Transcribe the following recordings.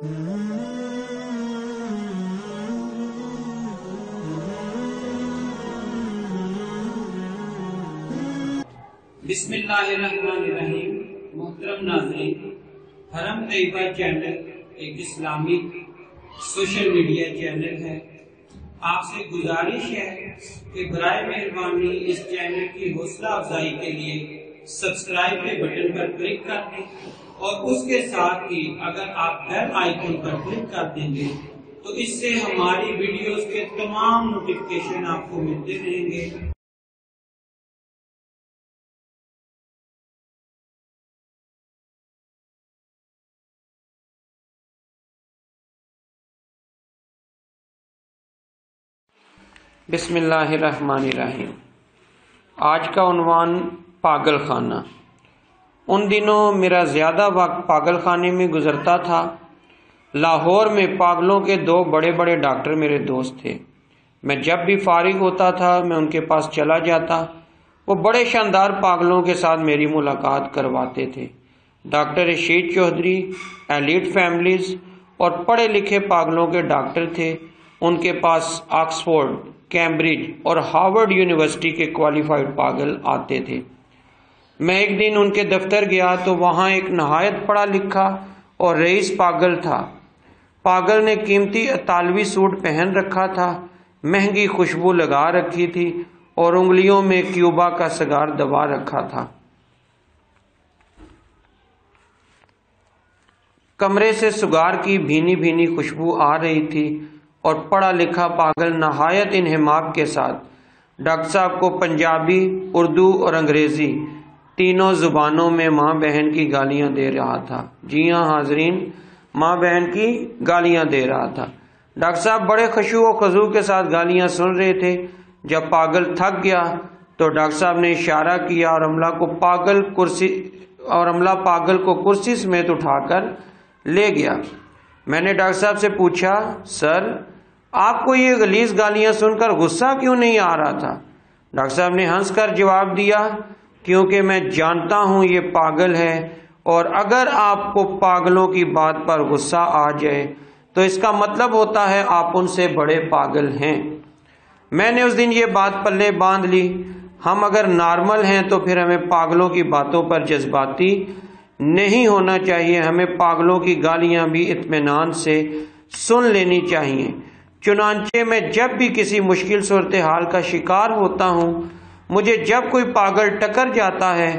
بسم اللہ الرحمن الرحیم۔ محترم ناظرین، حرم طیبہ چینل ایک اسلامک سوشل میڈیا چینل ہے۔ آپ سے گزارش ہے کہ برائے مہربانی اس چینل کی حوصلہ افزائی کے لیے سبسکرائب کے بٹن پر کلک کر دیں، اور اس کے ساتھ ہی اگر آپ بیل آئیکن پر کلک کر دیں گے تو اس سے ہماری ویڈیوز کے تمام نوٹیفیکیشن آپ کو ملتے رہیں گے۔ بسم اللہ الرحمن الرحیم۔ آج کا عنوان پاگل خانہ۔ ان دنوں میرا زیادہ وقت پاگل خانے میں گزرتا تھا۔ لاہور میں پاگلوں کے دو بڑے بڑے ڈاکٹر میرے دوست تھے۔ میں جب بھی فارغ ہوتا تھا میں ان کے پاس چلا جاتا۔ وہ بڑے شاندار پاگلوں کے ساتھ میری ملاقات کرواتے تھے۔ Doctor Rashid Chaudhry elite families اور پڑھے لکھے پاگلوں کے ڈاکٹر تھے۔ ان کے پاس آکسفورڈ، کیمبرج اور ہارورڈ یونیورسٹی کے کوالیفائڈ پاگل آتے تھے۔ میں ایک دن ان کے دفتر گیا تو وہاں ایک نہایت پڑھا لکھا اور رئیس پاگل تھا۔ پاگل نے قیمتی اطالوی سوٹ پہن رکھا تھا، مہنگی خوشبو لگا رکھی تھی اور انگلیوں میں کیوبا کا سگار دبا رکھا تھا۔ کمرے سے سگار کی بھینی بھینی خوشبو آ رہی تھی اور پڑھا لکھا پاگل نہایت انہماک کے ساتھ ڈاکٹر صاحب کو پنجابی، اردو اور انگریزی تینوں زبانوں میں ماں بہن کی گالیاں دے رہا تھا۔ جی ہاں حاضرین، ماں بہن کی گالیاں دے رہا تھا۔ ڈاکٹر صاحب بڑے خشوع و خضوع کے ساتھ گالیاں سن رہے تھے۔ جب پاگل تھک گیا تو ڈاکٹر صاحب نے اشارہ کیا اور عملہ پاگل کو کرسی سمیت اٹھا کر لے گیا۔ میں نے ڈاکٹر صاحب سے پوچھا، سر آپ کو یہ غلیظ گالیاں سن کر غصہ کیوں نہیں آ رہا تھا؟ ڈاکٹر صاحب نے ہنس کر جواب دیا، کیونکہ میں جانتا ہوں یہ پاگل ہے، اور اگر آپ کو پاگلوں کی بات پر غصہ آ جائے تو اس کا مطلب ہوتا ہے آپ ان سے بڑے پاگل ہیں۔ میں نے اس دن یہ بات پلے باندھ لی، ہم اگر نارمل ہیں تو پھر ہمیں پاگلوں کی باتوں پر جذباتی نہیں ہونا چاہیے، ہمیں پاگلوں کی گالیاں بھی اطمینان سے سن لینی چاہیے۔ چنانچہ میں جب بھی کسی مشکل صورتحال کا شکار ہوتا ہوں، مجھے جب کوئی پاگل ٹکر جاتا ہے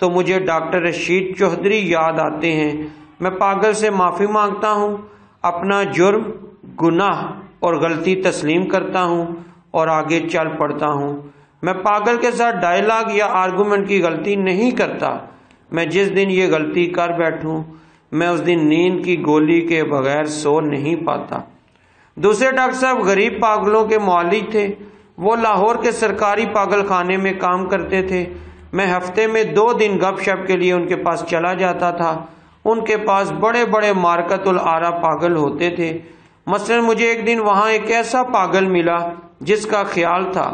تو مجھے ڈاکٹر رشید چودھری یاد آتے ہیں۔ میں پاگل سے معافی مانگتا ہوں، اپنا جرم، گناہ اور غلطی تسلیم کرتا ہوں اور آگے چل پڑتا ہوں۔ میں پاگل کے ساتھ ڈائیلاگ یا آرگومنٹ کی غلطی نہیں کرتا۔ میں جس دن یہ غلطی کر بیٹھوں میں اس دن نیند کی گولی کے بغیر سو نہیں پاتا۔ دوسرے ڈاکٹر صاحب غریب پاگلوں کے معالج تھے۔ وہ لاہور کے سرکاری پاگل خانے میں کام کرتے تھے۔ میں ہفتے میں 2 دن گپ شپ کے لیے ان کے پاس چلا جاتا تھا۔ ان کے پاس بڑے بڑے مارکت العارا پاگل ہوتے تھے۔ مثلا مجھے ایک دن وہاں ایک ایسا پاگل ملا جس کا خیال تھا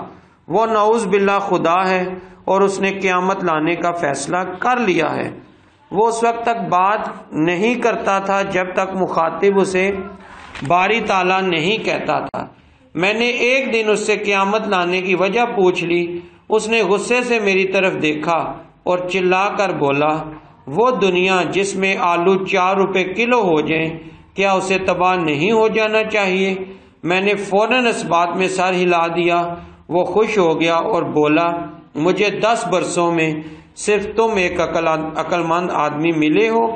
وہ نعوذ باللہ خدا ہے اور اس نے قیامت لانے کا فیصلہ کر لیا ہے۔ وہ اس وقت تک بات نہیں کرتا تھا جب تک مخاطب اسے باری تعالیٰ نہیں کہتا تھا۔ میں نے ایک دن اس سے قیامت لانے کی وجہ پوچھ لی۔ اس نے غصے سے میری طرف دیکھا اور چلا کر بولا، وہ دنیا جس میں آلو 4 روپے کلو ہو جائیں، کیا اسے تباہ نہیں ہو جانا چاہیے؟ میں نے فوراً اس بات میں سر ہلا دیا۔ وہ خوش ہو گیا اور بولا، مجھے 10 برسوں میں صرف تم ایک عقل مند آدمی ملے ہو،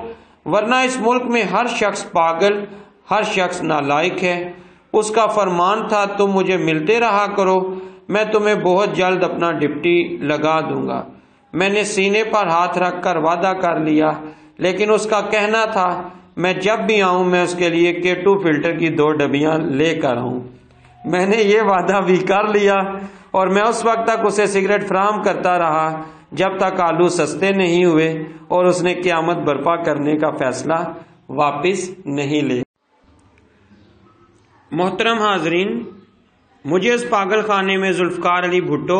ورنہ اس ملک میں ہر شخص پاگل، ہر شخص نالائق ہے۔ اس کا فرمان تھا، تم مجھے ملتے رہا کرو، میں تمہیں بہت جلد اپنا ڈپٹی لگا دوں گا۔ میں نے سینے پر ہاتھ رکھ کر وعدہ کر لیا، لیکن اس کا کہنا تھا میں جب بھی آؤں میں اس کے لیے K2 فلٹر کی 2 ڈبیاں لے کر آؤں۔ میں نے یہ وعدہ بھی کر لیا اور میں اس وقت تک اسے سگریٹ فراہم کرتا رہا جب تک آلو سستے نہیں ہوئے اور اس نے قیامت برپا کرنے کا فیصلہ واپس نہیں لیا۔ محترم حاضرین، مجھے اس پاگل خانے میں ذوالفقار علی بھٹو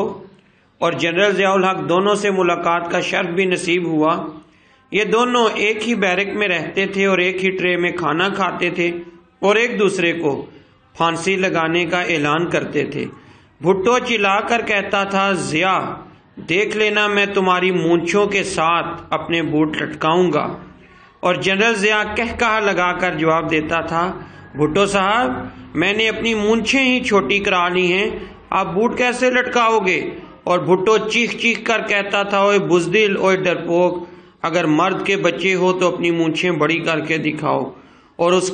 اور جنرل ضیاء الحق دونوں سے ملاقات کا شرف بھی نصیب ہوا۔ یہ دونوں ایک ہی بیرک میں رہتے تھے اور ایک ہی ٹرے میں کھانا کھاتے تھے اور ایک دوسرے کو پھانسی لگانے کا اعلان کرتے تھے۔ بھٹو چلا کر کہتا تھا، ضیاء دیکھ لینا میں تمہاری مونچھوں کے ساتھ اپنے بوٹ لٹکاؤں گا، اور جنرل ضیاء کہا لگا کر جواب دیتا تھا، بھٹو صاحب میں نے اپنی مونچھیں ہی چھوٹی کرا لی ہیں، آپ بوٹ کیسے لٹکاؤ گے؟ اور بھٹو چیخ چیخ کر کہتا تھا، اوئے بزدل، اوئے ڈرپوک، اگر مرد کے بچے ہو تو اپنی مونچھیں بڑی کر کے دکھاؤ۔ اور اس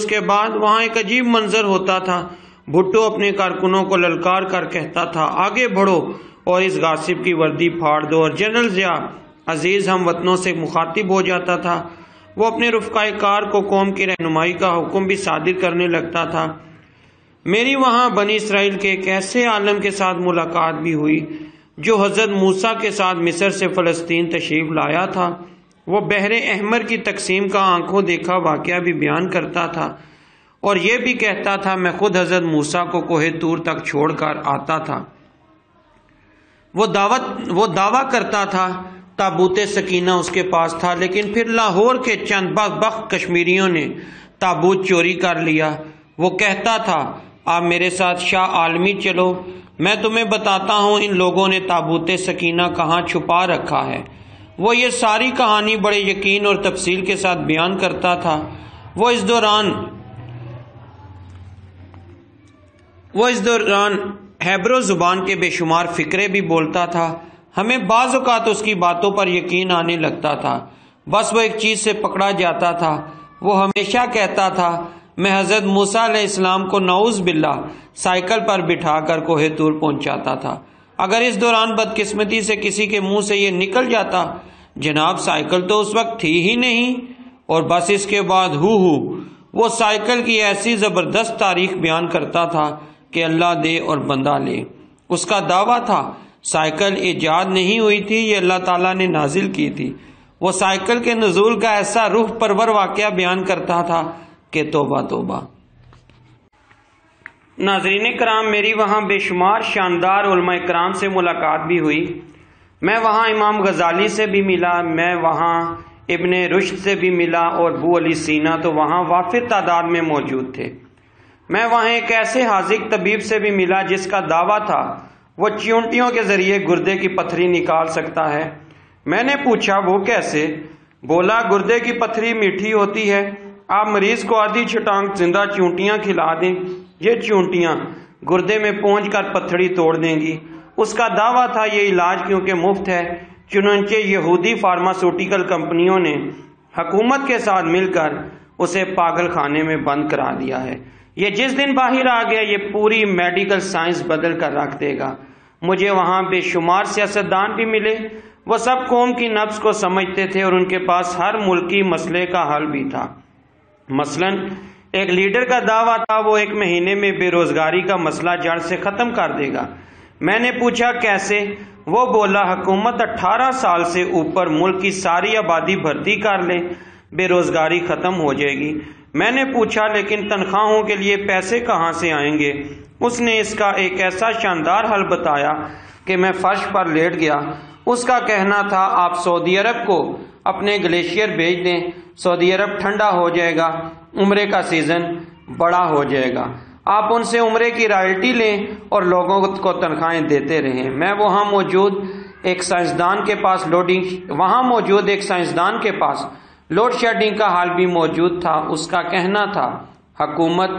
کے بعد وہاں ایک عجیب منظر ہوتا تھا۔ بھٹو اپنے کارکنوں کو للکار کر کہتا تھا، آگے بڑھو اور اس غاصب کی وردی پھاڑ دو، اور جنرل ضیاء عزیز ہم وطنوں سے مخاطب ہو جاتا تھا۔ وہ اپنے رفقائے کار کو قوم کی رہنمائی کا حکم بھی صادر کرنے لگتا تھا۔ میری وہاں بنی اسرائیل کے ایک ایسے عالم کے ساتھ ملاقات بھی ہوئی جو حضرت موسیٰ کے ساتھ مصر سے فلسطین تشریف لایا تھا۔ وہ بحر احمر کی تقسیم کا آنکھوں دیکھا واقعہ بھی بیان کرتا تھا اور یہ بھی کہتا تھا، میں خود حضرت موسیٰ کو کوہ طور تک چھوڑ کر آتا تھا۔ وہ دعویٰ کرتا تھا تابوت سکینہ اس کے پاس تھا، لیکن پھر لاہور کے چند بدبخت کشمیریوں نے تابوت چوری کر لیا۔ وہ کہتا تھا، آپ میرے ساتھ شاہ عالمی چلو، میں تمہیں بتاتا ہوں ان لوگوں نے تابوت سکینہ کہاں چھپا رکھا ہے۔ وہ یہ ساری کہانی بڑے یقین اور تفصیل کے ساتھ بیان کرتا تھا۔ وہ اس دوران ہیبرو زبان کے بے شمار فقرے بھی بولتا تھا۔ ہمیں بعض اوقات اس کی باتوں پر یقین آنے لگتا تھا، بس وہ ایک چیز سے پکڑا جاتا تھا۔ وہ ہمیشہ کہتا تھا، میں حضرت موسیٰ علیہ السلام کو نعوذ باللہ سائیکل پر بٹھا کر کوہ طور پہنچاتا تھا۔ اگر اس دوران بدقسمتی سے کسی کے منہ سے یہ نکل جاتا، جناب سائیکل تو اس وقت تھی ہی نہیں، اور بس اس کے بعد وہ سائیکل کی ایسی زبردست تاریخ بیان کرتا تھا کہ اللہ دے اور بندہ لے۔ اس کا دعویٰ تھا سائیکل ایجاد نہیں ہوئی تھی، یہ اللہ تعالیٰ نے نازل کی تھی۔ وہ سائیکل کے نزول کا ایسا روح پرور واقعہ بیان کرتا تھا کہ توبہ توبہ۔ ناظرین کرام، میری وہاں بے شمار شاندار علماء کرام سے ملاقات بھی ہوئی۔ میں وہاں امام غزالی سے بھی ملا، میں وہاں ابن رشد سے بھی ملا، اور ابو علی سینا تو وہاں وافر تعداد میں موجود تھے۔ میں وہاں ایک ایسے حاذق طبیب سے بھی ملا جس کا دعویٰ تھا وہ چیونٹیوں کے ذریعے گردے کی پتھری نکال سکتا ہے۔ میں نے پوچھا وہ کیسے؟ بولا، گردے کی پتھری میٹھی ہوتی ہے، آپ مریض کو آدھی چھٹانگ زندہ چیونٹیاں کھلا دیں، یہ چیونٹیاں گردے میں پہنچ کر پتھری توڑ دیں گی۔ اس کا دعویٰ تھا یہ علاج کیونکہ مفت ہے، چنانچہ یہودی فارماسیوٹیکل کمپنیوں نے حکومت کے ساتھ مل کر اسے پاگل خانے میں بند کرا دیا ہے۔ یہ جس دن باہر آ گیا یہ پوری میڈیکل سائنس بدل کر رکھ دے گا۔ مجھے وہاں بے شمار سیاستدان بھی ملے، وہ سب قوم کی نبض کو سمجھتے تھے اور ان کے پاس ہر ملکی مسئلے کا حل بھی تھا۔ مثلا ایک لیڈر کا دعویٰ تھا وہ 1 مہینے میں بے روزگاری کا مسئلہ جڑ سے ختم کر دے گا۔ میں نے پوچھا کیسے؟ وہ بولا، حکومت 18 سال سے اوپر ملک کی ساری آبادی بھرتی کر لے، بے روزگاری ختم ہو جائے گی۔ میں نے پوچھا لیکن تنخواہوں کے لیے پیسے کہاں سے آئیں گے؟ اس نے اس کا ایک ایسا شاندار حل بتایا کہ میں فرش پر لیٹ گیا۔ اس کا کہنا تھا آپ سعودی عرب کو اپنے گلیشیئر بھیج دیں، سعودی عرب ٹھنڈا ہو جائے گا، عمرے کا سیزن بڑا ہو جائے گا، آپ ان سے عمرے کی رائلٹی لیں اور لوگوں کو تنخواہیں دیتے رہیں۔ میں وہاں موجود ایک سائنسدان کے پاس لوڈ شیڈنگ کا حال بھی موجود تھا۔ اس کا کہنا تھا حکومت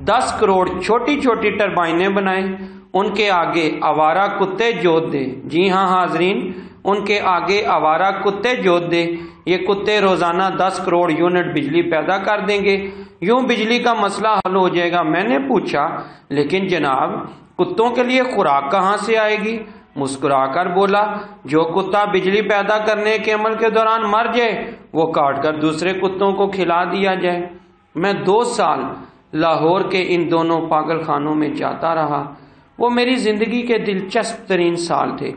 10 کروڑ چھوٹی چھوٹی ٹربائنیں بنائیں، ان کے آگے آوارہ کتے جوت دے۔ جی ہاں حاضرین، ان کے آگے آوارہ کتے جوت دے، یہ کتے روزانہ 10 کروڑ یونٹ بجلی پیدا کر دیں گے، یوں بجلی کا مسئلہ حل ہو جائے گا۔ میں نے پوچھا لیکن جناب کتوں کے لیے خوراک کہاں سے آئے گی؟ مسکرا کر بولا، جو کتا بجلی پیدا کرنے کے عمل کے دوران مر جائے وہ کاٹ کر دوسرے کتوں کو کھلا دیا جائے۔ میں 2 سال لاہور کے ان دونوں پاگل خانوں میں جاتا رہا۔ وہ میری زندگی کے دلچسپ ترین سال تھے،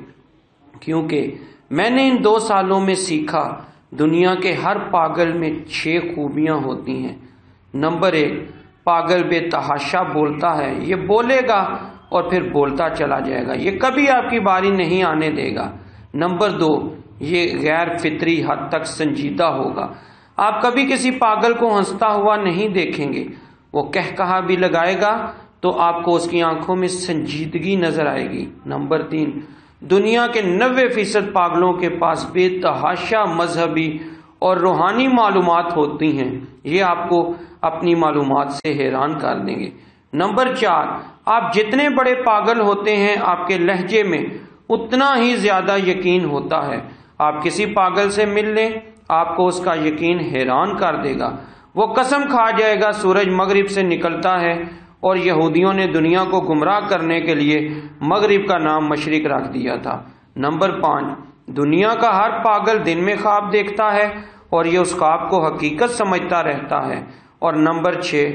کیونکہ میں نے ان 2 سالوں میں سیکھا دنیا کے ہر پاگل میں 6 خوبیاں ہوتی ہیں۔ نمبر 1، پاگل بے تحاشا بولتا ہے، یہ بولے گا اور پھر بولتا چلا جائے گا، یہ کبھی آپ کی باری نہیں آنے دے گا۔ نمبر 2، یہ غیر فطری حد تک سنجیدہ ہوگا۔ آپ کبھی کسی پاگل کو ہنستا ہوا نہیں دیکھیں گے، وہ کہا بھی لگائے گا تو آپ کو اس کی آنکھوں میں سنجیدگی نظر آئے گی۔ نمبر 3، دنیا کے 90% پاگلوں کے پاس بے تحاشا مذہبی اور روحانی معلومات ہوتی ہیں، یہ آپ کو اپنی معلومات سے حیران کر دیں گے۔ نمبر 4، آپ جتنے بڑے پاگل ہوتے ہیں آپ کے لہجے میں اتنا ہی زیادہ یقین ہوتا ہے۔ آپ کسی پاگل سے مل لیں، آپ کو اس کا یقین حیران کر دے گا۔ وہ قسم کھا جائے گا سورج مغرب سے نکلتا ہے، اور یہودیوں نے دنیا کو گمراہ کرنے کے لیے مغرب کا نام مشرق رکھ دیا تھا۔ نمبر 5، دنیا کا ہر پاگل دن میں خواب دیکھتا ہے اور یہ اس خواب کو حقیقت سمجھتا رہتا ہے۔ اور نمبر 6،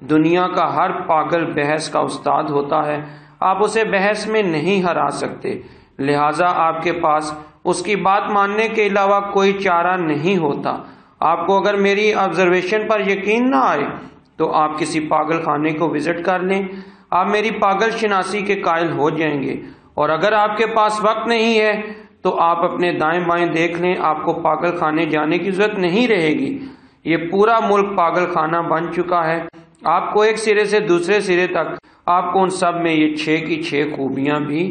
دنیا کا ہر پاگل بحث کا استاد ہوتا ہے، آپ اسے بحث میں نہیں ہرا سکتے، لہٰذا آپ کے پاس اس کی بات ماننے کے علاوہ کوئی چارہ نہیں ہوتا۔ آپ کو اگر میری آبزرویشن پر یقین نہ آئے تو آپ کسی پاگل خانے کو وزٹ کر لیں، آپ میری پاگل شناسی کے قائل ہو جائیں گے۔ اور اگر آپ کے پاس وقت نہیں ہے تو آپ اپنے دائیں بائیں دیکھ لیں، آپ کو پاگل خانے جانے کی ضرورت نہیں رہے گی۔ یہ پورا ملک پاگل خانہ بن چکا ہے۔ آپ کو ایک سرے سے دوسرے سرے تک، آپ کو ان سب میں یہ 6 کی 6 خوبیاں بھی